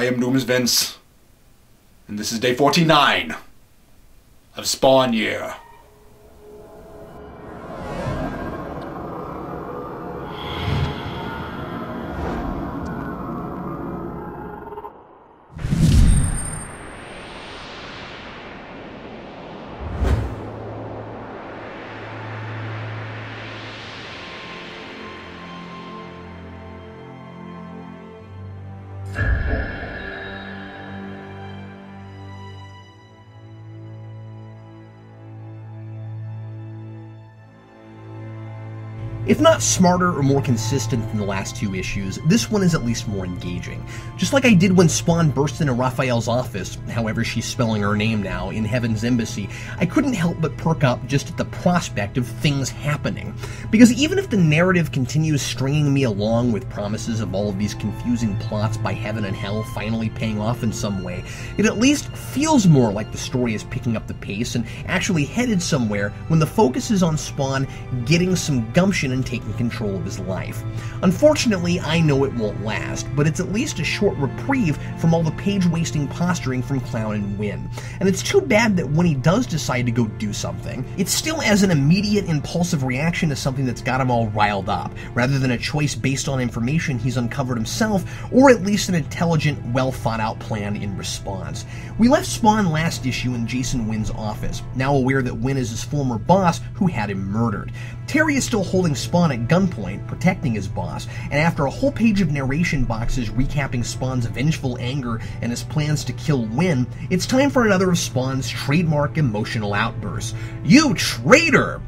I am Doomsvince, and this is day 49 of Spawn Year. If not smarter or more consistent than the last two issues, this one is at least more engaging. Just like I did when Spawn burst into Raphael's office, however she's spelling her name now, in Heaven's Embassy, I couldn't help but perk up just at the prospect of things happening. Because even if the narrative continues stringing me along with promises of all of these confusing plots by heaven and hell finally paying off in some way, it at least feels more like the story is picking up the pace and actually headed somewhere when the focus is on Spawn getting some gumption and taking control of his life. Unfortunately, I know it won't last, but it's at least a short reprieve from all the page-wasting posturing from Clown and Wynn. And it's too bad that when he does decide to go do something, it's still as an immediate, impulsive reaction to something that's got him all riled up, rather than a choice based on information he's uncovered himself, or at least an intelligent, well-thought-out plan in response. We left Spawn last issue in Jason Wynn's office, now aware that Wynn is his former boss who had him murdered. Terry is still holding Spawn at gunpoint, protecting his boss, and after a whole page of narration boxes recapping Spawn's vengeful anger and his plans to kill Wynn, it's time for another of Spawn's trademark emotional outbursts. "You traitor!"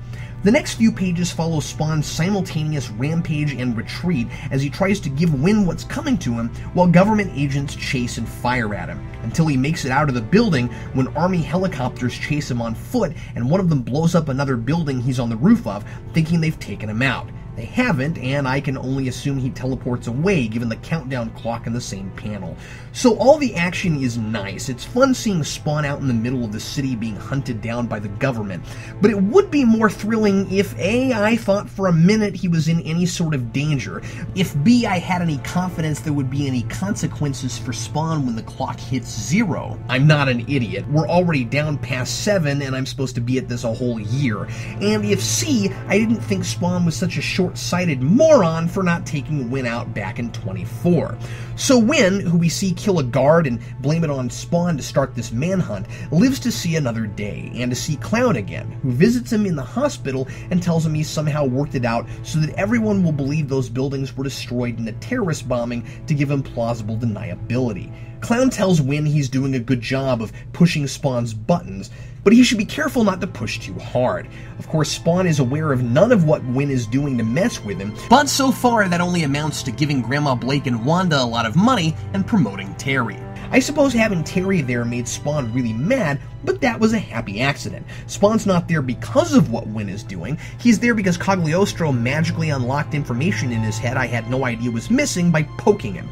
The next few pages follow Spawn's simultaneous rampage and retreat as he tries to give Wynn what's coming to him while government agents chase and fire at him, until he makes it out of the building when army helicopters chase him on foot and one of them blows up another building he's on the roof of, thinking they've taken him out. They haven't, and I can only assume he teleports away given the countdown clock in the same panel. So all the action is nice. It's fun seeing Spawn out in the middle of the city being hunted down by the government, but it would be more thrilling if A, I thought for a minute he was in any sort of danger, if B, I had any confidence there would be any consequences for Spawn when the clock hits 0. I'm not an idiot. We're already down past 7 and I'm supposed to be at this a whole year. And if C, I didn't think Spawn was such a short-sighted moron for not taking Wynn out back in 24. So Wynn, who we see kill a guard and blame it on Spawn to start this manhunt, lives to see another day, and to see Clown again, who visits him in the hospital and tells him he's somehow worked it out so that everyone will believe those buildings were destroyed in a terrorist bombing to give him plausible deniability. Clown tells Wynn he's doing a good job of pushing Spawn's buttons, but he should be careful not to push too hard. Of course, Spawn is aware of none of what Wynn is doing to mess with him, but so far that only amounts to giving Grandma Blake and Wanda a lot of money and promoting Terry. I suppose having Terry there made Spawn really mad, but that was a happy accident. Spawn's not there because of what Wynn is doing. He's there because Cagliostro magically unlocked information in his head I had no idea was missing by poking him.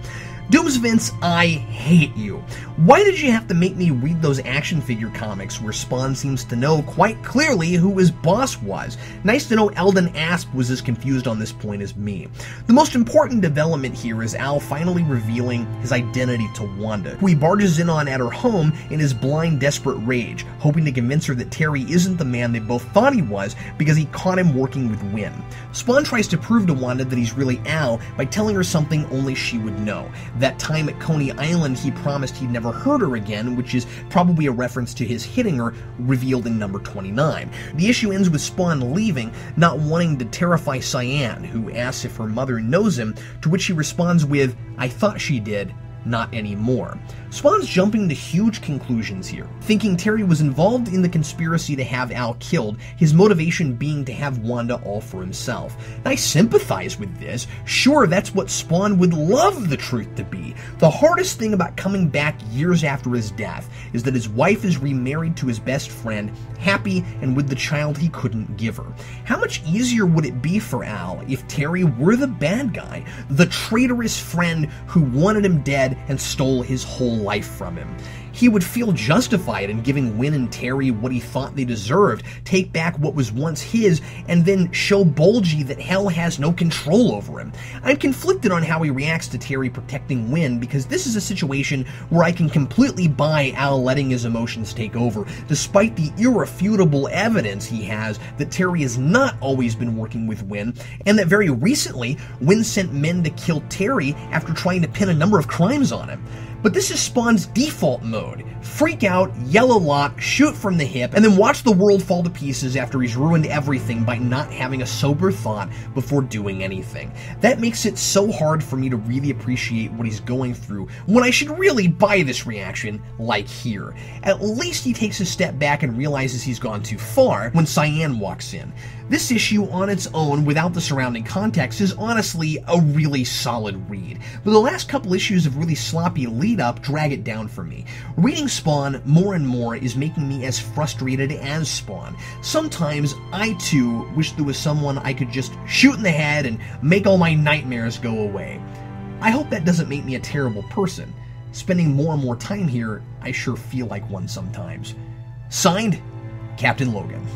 Doomsvince, I hate you. Why did you have to make me read those action figure comics where Spawn seems to know quite clearly who his boss was? Nice to know Eldon Asp was as confused on this point as me. The most important development here is Al finally revealing his identity to Wanda, who he barges in on at her home in his blind, desperate rage, hoping to convince her that Terry isn't the man they both thought he was because he caught him working with Wynn. Spawn tries to prove to Wanda that he's really Al by telling her something only she would know. That time at Coney Island he promised he'd never hurt her again, which is probably a reference to his hitting her, revealed in number 29. The issue ends with Spawn leaving, not wanting to terrify Cyan, who asks if her mother knows him, to which he responds with, "I thought she did, not anymore." Spawn's jumping to huge conclusions here, thinking Terry was involved in the conspiracy to have Al killed, his motivation being to have Wanda all for himself. And I sympathize with this. Sure, that's what Spawn would love the truth to be. The hardest thing about coming back years after his death is that his wife is remarried to his best friend, happy and with the child he couldn't give her. How much easier would it be for Al if Terry were the bad guy, the traitorous friend who wanted him dead and stole his whole life from him? he would feel justified in giving Wynn and Terry what he thought they deserved, take back what was once his, and then show Bulgy that hell has no control over him. I'm conflicted on how he reacts to Terry protecting Wynn, because this is a situation where I can completely buy Al letting his emotions take over, despite the irrefutable evidence he has that Terry has not always been working with Wynn, and that very recently, Wynn sent men to kill Terry after trying to pin a number of crimes on him. But this is Spawn's default mode. Freak out, yell a lot, shoot from the hip, and then watch the world fall to pieces after he's ruined everything by not having a sober thought before doing anything. That makes it so hard for me to really appreciate what he's going through when I should really buy this reaction, like here. At least he takes a step back and realizes he's gone too far when Cyan walks in. This issue on its own, without the surrounding context, is honestly a really solid read, but the last couple issues of really sloppy lead-up drag it down for me. Reading Spawn more and more is making me as frustrated as Spawn. Sometimes I too wish there was someone I could just shoot in the head and make all my nightmares go away. I hope that doesn't make me a terrible person. Spending more and more time here, I sure feel like one sometimes. Signed, Captain Logan.